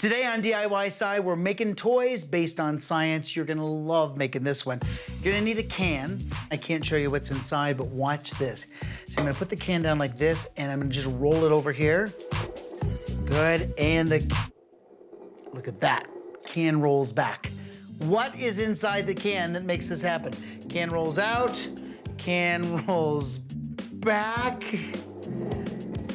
Today on DIY Side, we're making toys based on science. You're gonna love making this one. You're gonna need a can. I can't show you what's inside, but watch this. So I'm gonna put the can down like this, and I'm gonna just roll it over here. Good, and look at that. Can rolls back. What is inside the can that makes this happen? Can rolls out, can rolls back.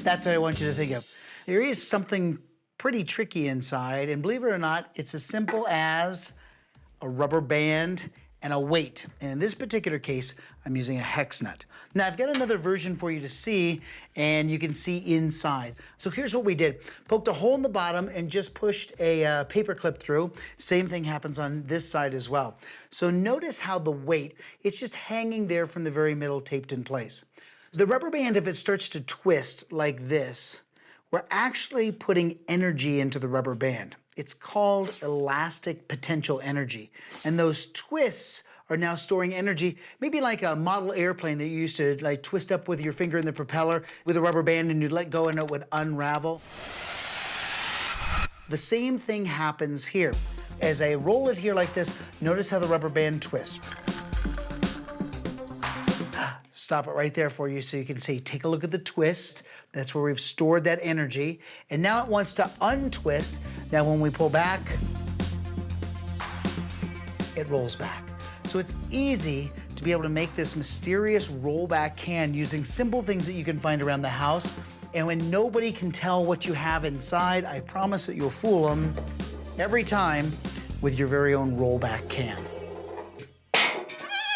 That's what I want you to think of. There is something pretty tricky inside, and believe it or not, it's as simple as a rubber band and a weight. And in this particular case, I'm using a hex nut. Now I've got another version for you to see, and you can see inside. So here's what we did. Poked a hole in the bottom and just pushed a paper clip through. Same thing happens on this side as well. So notice how the weight, it's just hanging there from the very middle, taped in place. The rubber band, if it starts to twist like this, we're actually putting energy into the rubber band. It's called elastic potential energy. And those twists are now storing energy, maybe like a model airplane that you used to like twist up with your finger in the propeller with a rubber band, and you'd let go and it would unravel. The same thing happens here. As I roll it here like this, notice how the rubber band twists. Stop it right there for you so you can see. Take a look at the twist. That's where we've stored that energy. And now it wants to untwist. Now when we pull back, it rolls back. So it's easy to be able to make this mysterious rollback can using simple things that you can find around the house. And when nobody can tell what you have inside, I promise that you'll fool them every time with your very own rollback can.